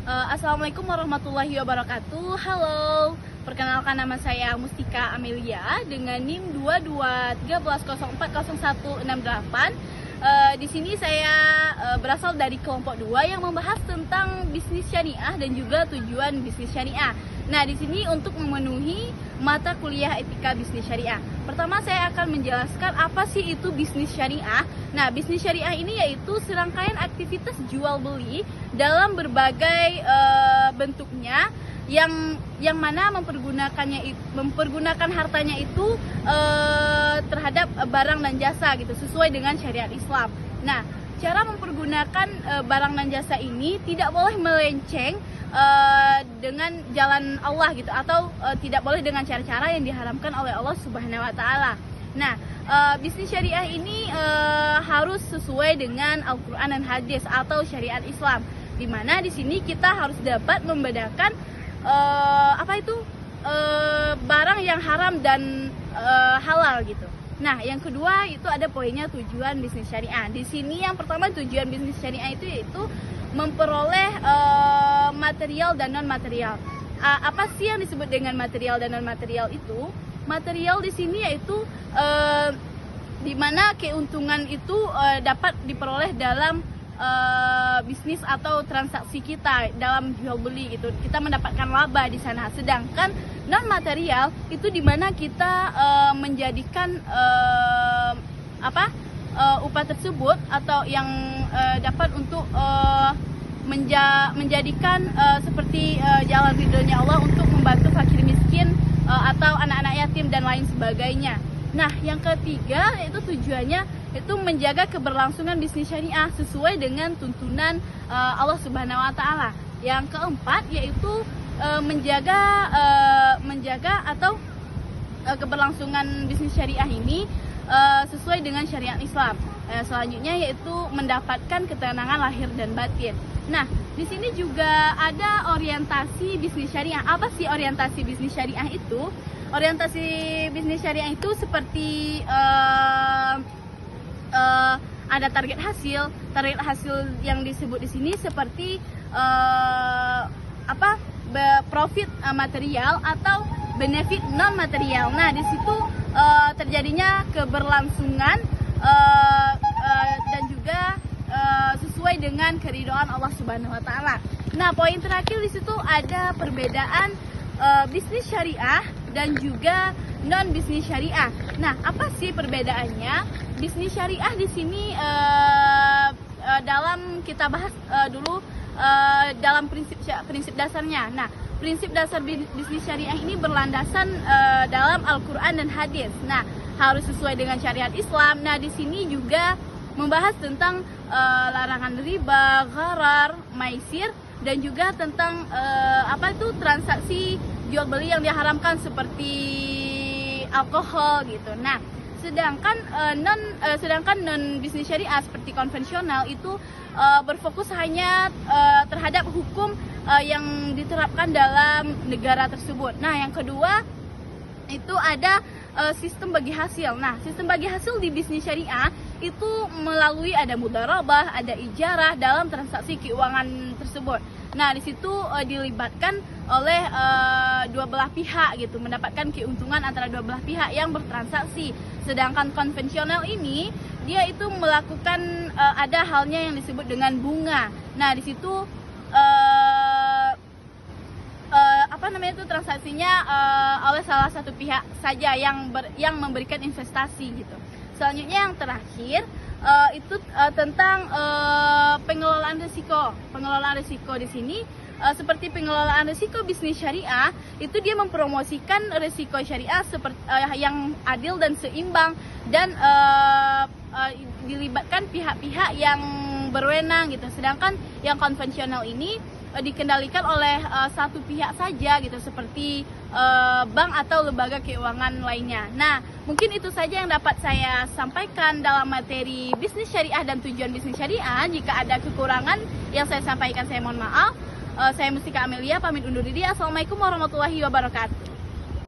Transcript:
Assalamualaikum warahmatullahi wabarakatuh. Halo, perkenalkan nama saya Mustika Amelia dengan NIM 2213040168. Di sini saya berasal dari kelompok 2 yang membahas tentang bisnis syariah dan juga tujuan bisnis syariah. Nah, di sini untuk memenuhi mata kuliah etika bisnis syariah. Pertama, saya akan menjelaskan apa sih itu bisnis syariah. Nah, bisnis syariah ini yaitu serangkaian aktivitas jual beli dalam berbagai bentuknya yang mana mempergunakan hartanya itu terhadap barang dan jasa gitu, sesuai dengan syariat Islam. Nah, cara mempergunakan barang dan jasa ini tidak boleh melenceng dengan jalan Allah gitu, atau tidak boleh dengan cara-cara yang diharamkan oleh Allah Subhanahu wa taala. Nah, bisnis syariah ini harus sesuai dengan Al-Qur'an dan hadis atau syariat Islam. Di mana di sini kita harus dapat membedakan barang yang haram dan halal gitu. Nah, yang kedua itu ada poinnya tujuan bisnis syariah. Di sini yang pertama, tujuan bisnis syariah itu yaitu memperoleh material dan non material. Apa sih yang disebut dengan material dan non material itu? Material di sini yaitu di mana keuntungan itu dapat diperoleh dalam bisnis atau transaksi kita dalam jual beli gitu. Kita mendapatkan laba di sana. Sedangkan non material itu di mana kita menjadikan upah tersebut atau yang dapat untuk menjadikan seperti jalan ridhonya Allah untuk membantu fakir miskin atau anak-anak yatim dan lain sebagainya. Nah, yang ketiga yaitu tujuannya itu menjaga keberlangsungan bisnis syariah sesuai dengan tuntunan Allah Subhanahu wa taala. Yang keempat yaitu menjaga atau keberlangsungan bisnis syariah ini sesuai dengan syariat Islam. Selanjutnya yaitu mendapatkan ketenangan lahir dan batin. Nah, di sini juga ada orientasi bisnis syariah. Apa sih orientasi bisnis syariah itu? Orientasi bisnis syariah itu seperti ada target hasil. Target hasil yang disebut di sini seperti profit material atau benefit non material. Nah, di situ terjadinya keberlangsungan dan juga sesuai dengan keridhaan Allah Subhanahu wa taala. Nah, poin terakhir di situ ada perbedaan bisnis syariah dan juga non bisnis syariah. Nah, apa sih perbedaannya? Bisnis syariah di sini dalam kita bahas dulu dalam prinsip dasarnya. Nah, prinsip dasar bisnis syariah ini berlandasan dalam Al-Qur'an dan hadis. Nah, harus sesuai dengan syariat Islam. Nah, di sini juga membahas tentang larangan riba, gharar, maisir, dan juga tentang transaksi jual beli yang diharamkan seperti alkohol gitu. Nah, sedangkan non bisnis syariah seperti konvensional itu berfokus hanya terhadap hukum yang diterapkan dalam negara tersebut. Nah, yang kedua itu ada sistem bagi hasil. Nah, sistem bagi hasil di bisnis syariah itu melalui ada mudharabah, ada ijarah dalam transaksi keuangan tersebut. Nah, di situ dilibatkan oleh dua belah pihak gitu, mendapatkan keuntungan antara dua belah pihak yang bertransaksi. Sedangkan konvensional ini dia itu melakukan ada halnya yang disebut dengan bunga. Nah, di situ transaksinya oleh salah satu pihak saja yang memberikan investasi gitu. Selanjutnya yang terakhir itu tentang pengelolaan risiko. Pengelolaan risiko di sini seperti pengelolaan risiko bisnis syariah itu dia mempromosikan risiko syariah seperti yang adil dan seimbang dan dilibatkan pihak-pihak yang berwenang gitu. Sedangkan yang konvensional ini dikendalikan oleh satu pihak saja gitu, seperti bank atau lembaga keuangan lainnya. Nah, mungkin itu saja yang dapat saya sampaikan dalam materi bisnis syariah dan tujuan bisnis syariah. Jika ada kekurangan yang saya sampaikan, saya mohon maaf. Saya Mustika Amelia pamit undur diri. Assalamualaikum warahmatullahi wabarakatuh.